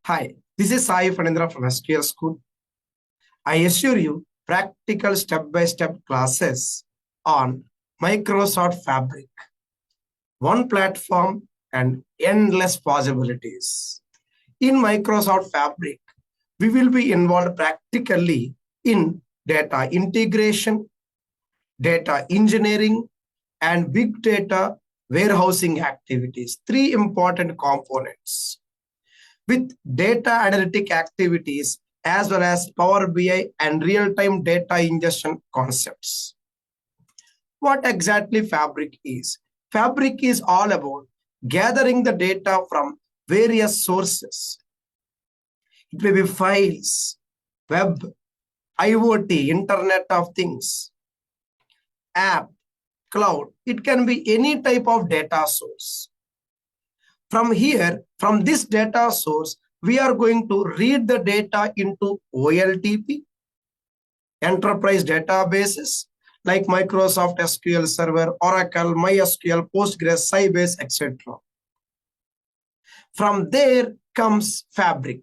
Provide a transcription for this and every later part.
Hi, this is Sai Fanindra from SQL School. I assure you practical step-by-step classes on Microsoft Fabric, one platform and endless possibilities. In Microsoft Fabric, we will be involved practically in data integration, data engineering, and big data warehousing activities, three important components. With data analytic activities as well as Power BI and real-time data ingestion concepts. What exactly Fabric is? Fabric is all about gathering the data from various sources. It may be files, web, IoT, Internet of Things, app, cloud. It can be any type of data source. From here, from this data source, we are going to read the data into OLTP, enterprise databases like Microsoft SQL Server, Oracle, MySQL, Postgres, Sybase, etc. From there comes Fabric.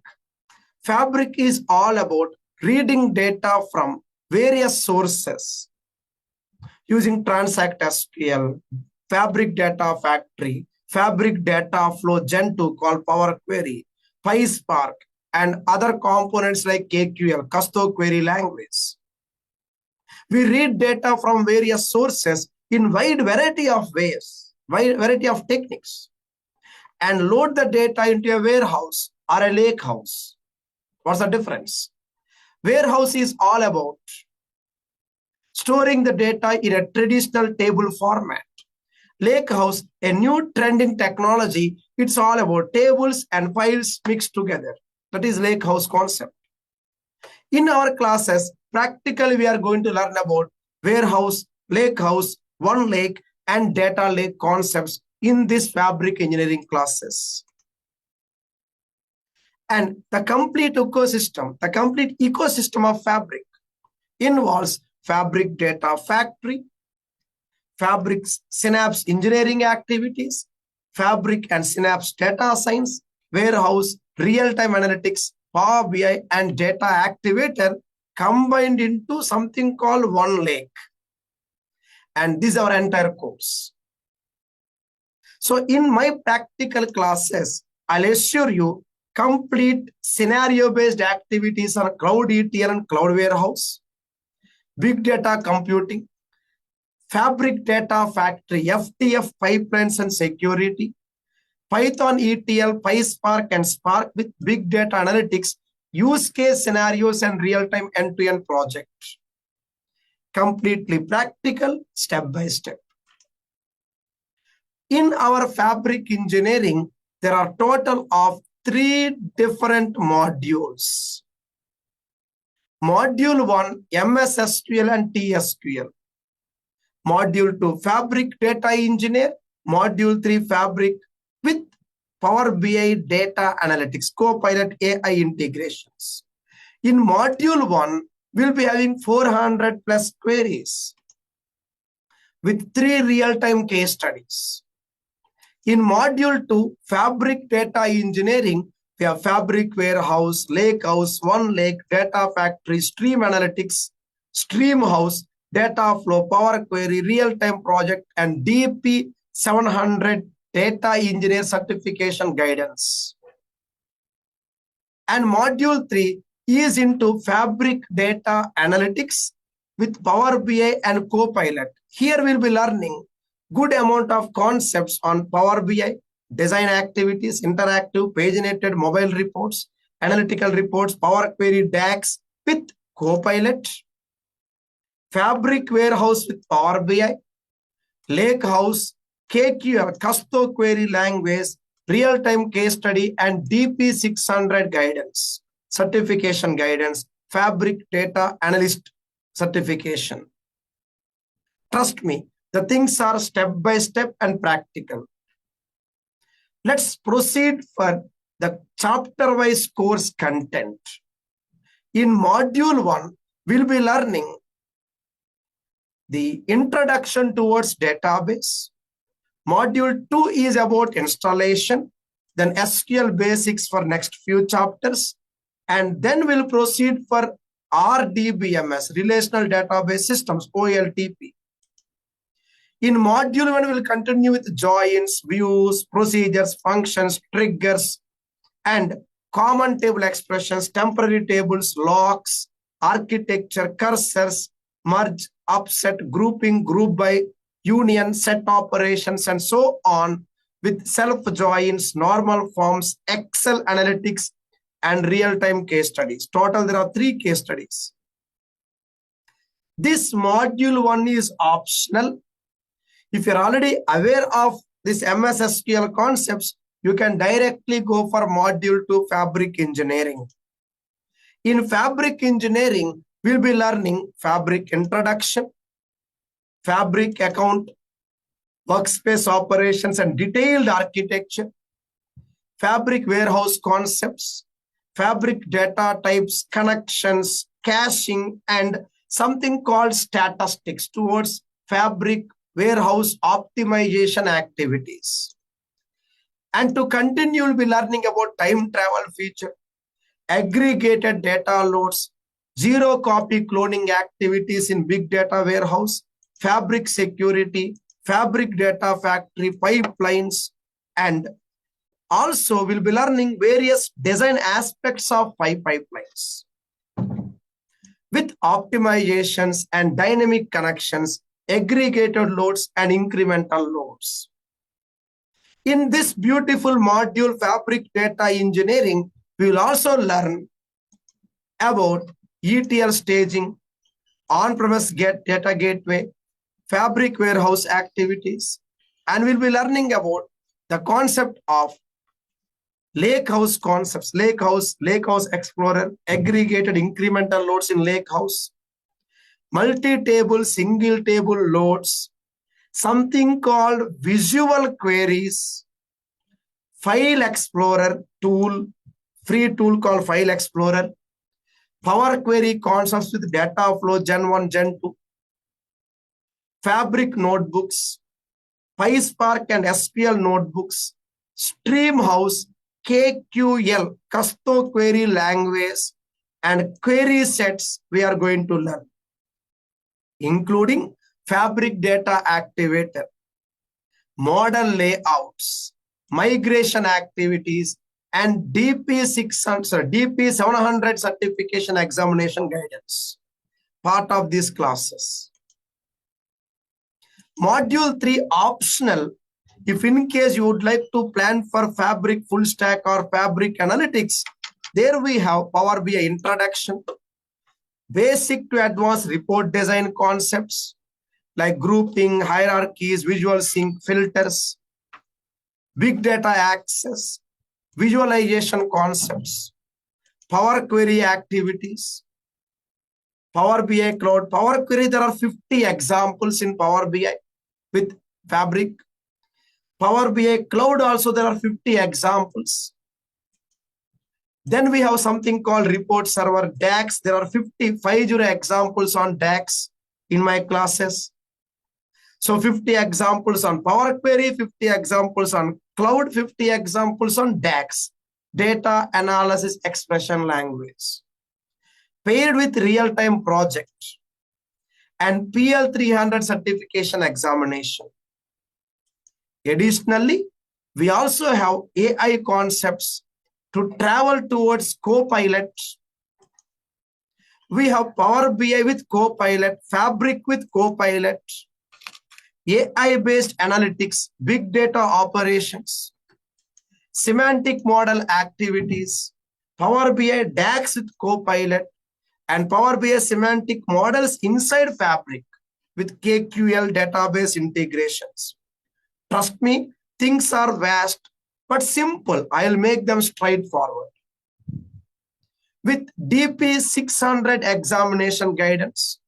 Fabric is all about reading data from various sources using Transact SQL, Fabric Data Factory, Fabric Data Flow Gen 2 called Power Query, PySpark, and other components like KQL, custom query language. We read data from various sources in wide variety of ways, wide variety of techniques, and load the data into a warehouse or a lakehouse. What's the difference? Warehouse is all about storing the data in a traditional table format. Lakehouse, a new trending technology, it's all about tables and files mixed together. That is Lakehouse concept. In our classes, practically we are going to learn about warehouse, Lakehouse, OneLake, and data lake concepts in this Fabric engineering classes. And the complete ecosystem of Fabric involves Fabric Data Factory, Fabric Synapse engineering activities, Fabric and Synapse data science, warehouse, real-time analytics, Power BI, and data activator combined into something called OneLake. And this is our entire course. So in my practical classes, I'll assure you complete scenario-based activities on cloud ETL and cloud warehouse, big data computing, Fabric Data Factory, FTF pipelines and security, Python ETL, PySpark and Spark with big data analytics, use case scenarios and real-time end-to-end project. Completely practical, step by step. In our Fabric engineering, there are total of 3 different modules. Module 1, MS SQL and TSQL. Module 2, Fabric Data Engineer. Module 3, Fabric with Power BI Data Analytics, Copilot AI integrations. In Module 1, we'll be having 400 plus queries with 3 real-time case studies. In Module 2, Fabric Data Engineering, we have Fabric Warehouse, Lakehouse, OneLake, Data Factory, Stream Analytics, Streamhouse, Data Flow, Power Query, Real-Time Project, and DP 700 Data Engineer Certification Guidance. And Module 3 is into Fabric Data Analytics with Power BI and Copilot. Here we'll be learning good amount of concepts on Power BI, design activities, interactive, paginated mobile reports, analytical reports, Power Query DAX with Copilot, Fabric Warehouse with Power BI, Lakehouse, KQL, custom query language, real-time case study, and DP600 guidance, certification guidance, Fabric Data Analyst certification. Trust me, the things are step by step and practical. Let's proceed for the chapter-wise course content. In Module 1, we'll be learning the introduction towards database. Module 2 is about installation. then SQL basics for next few chapters, and then we'll proceed for RDBMS, Relational Database Systems, OLTP. In module 1, we'll continue with joins, views, procedures, functions, triggers, and common table expressions, temporary tables, locks, architecture, cursors, merge, upset, grouping, group by, union, set operations, and so on, with self joins, normal forms, Excel analytics, and real-time case studies. Total, there are 3 case studies. This module 1 is optional. If you're already aware of this MS SQL concepts, you can directly go for module 2, Fabric Engineering. In Fabric Engineering, we'll be learning Fabric Introduction, Fabric Account, Workspace Operations and Detailed Architecture, Fabric Warehouse Concepts, Fabric Data Types, Connections, Caching, and something called Statistics towards Fabric Warehouse Optimization activities. And to continue, we'll be learning about time travel feature, aggregated data loads, zero copy cloning activities in big data warehouse, Fabric security, Fabric data factory, pipelines, and also we'll be learning various design aspects of pipelines with optimizations and dynamic connections, aggregated loads and incremental loads. In this beautiful module, Fabric Data Engineering, we will also learn about ETL staging, on-premise data gateway, Fabric warehouse activities, and we'll be learning about the concept of Lakehouse concepts, Lakehouse Explorer, aggregated incremental loads in Lakehouse, multi-table, single-table loads, something called visual queries, File Explorer tool, free tool called File Explorer, Power Query concepts with data flow Gen 1, Gen 2, Fabric notebooks, PySpark and SQL notebooks, Streamhouse, KQL, Custom Query Language, and query sets we are going to learn, including Fabric Data Activator, model layouts, migration activities, and DP 700 certification examination guidance, part of these classes. Module 3 optional. If in case you would like to plan for Fabric full stack or Fabric analytics, there we have Power BI introduction, basic to advanced report design concepts like grouping, hierarchies, visual sync, filters, big data access, visualization concepts, Power Query activities, Power BI Cloud. Power Query, there are 50 examples in Power BI with Fabric. Power BI Cloud also, there are 50 examples. Then we have something called Report Server, DAX. There are 50 examples on DAX in my classes. So 50 examples on Power Query, 50 examples on Cloud, 50 examples on DAX, Data Analysis Expression Language. Paired with real-time project and PL 300 certification examination. Additionally, we also have AI concepts to travel towards Copilot. We have Power BI with Copilot, Fabric with Copilot, AI-based analytics, big data operations, semantic model activities, Power BI DAX with Copilot, and Power BI semantic models inside Fabric with KQL database integrations. Trust me, things are vast but simple. I'll make them straightforward. With DP 600 examination guidance,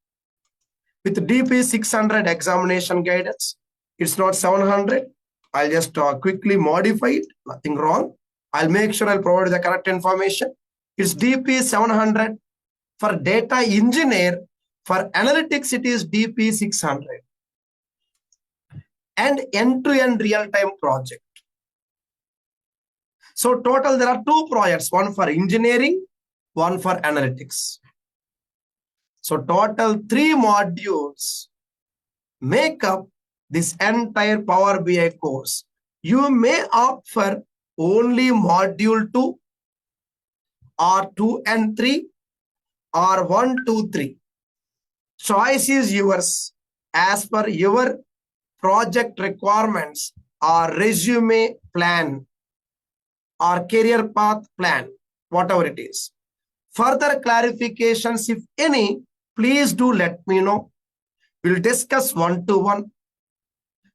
it's not 700. I'll just quickly modify it, nothing wrong. I'll make sure I'll provide the correct information. It's DP 700 for data engineer. For analytics, it is DP 600. And end-to-end real-time project. So total there are two projects, one for engineering, one for analytics. So total 3 modules make up this entire Power BI course. You may opt for only module 2 or 2 and 3 or 1, 2, 3. Choice is yours as per your project requirements or resume plan or career path plan, whatever it is. Further clarifications, if any, please do let me know. We'll discuss one-to-one.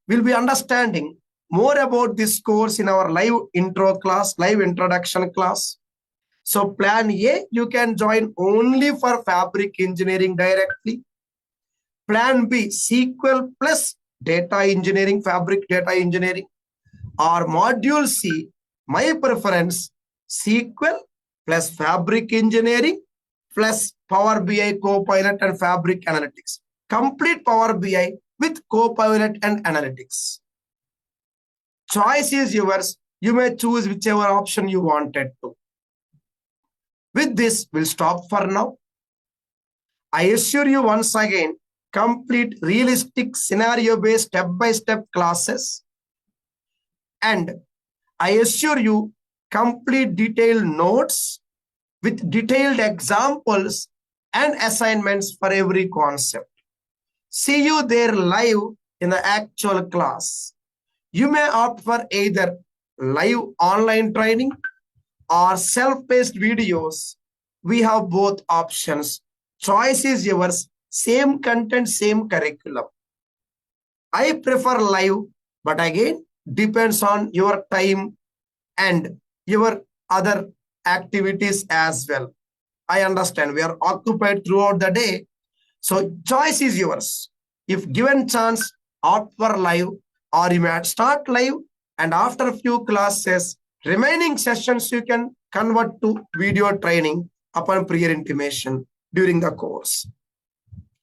We'll be understanding more about this course in our live intro class, live introduction class. So plan A, you can join only for fabric engineering directly. Plan B, SQL plus data engineering, fabric data engineering. Or module C, my preference, SQL plus fabric engineering plus Power BI Copilot and Fabric Analytics. Complete Power BI with Copilot and Analytics. Choice is yours. You may choose whichever option you wanted to. With this, we'll stop for now. I assure you once again, complete realistic scenario-based step-by-step classes. And I assure you, complete detailed notes with detailed examples and assignments for every concept. See you there live in the actual class. You may opt for either live online training or self-paced videos. We have both options. Choice is yours. Same content, same curriculum. I prefer live, but again, depends on your time and your other activities as well. I understand we are occupied throughout the day. So choice is yours. If given chance, opt for live, or you may start live and after a few classes, remaining sessions you can convert to video training upon prior intimation during the course.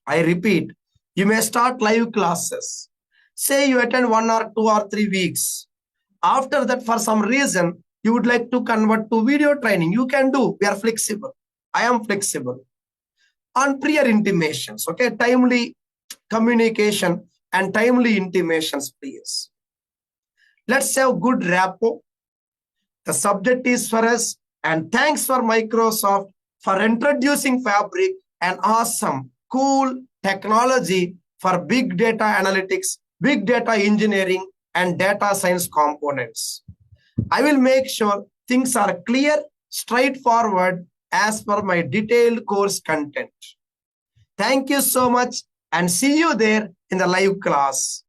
I repeat, you may start live classes. Say you attend 1 or 2 or 3 weeks. After that, for some reason, you would like to convert to video training. You can do. We are flexible. I am flexible. On prior intimations, okay? Timely communication and timely intimations, please. Let's have good rapport. The subject is for us. And thanks for Microsoft for introducing Fabric, an awesome, cool technology for big data analytics, big data engineering, and data science components. I will make sure things are clear, straightforward as per my detailed course content. Thank you so much and see you there in the live class.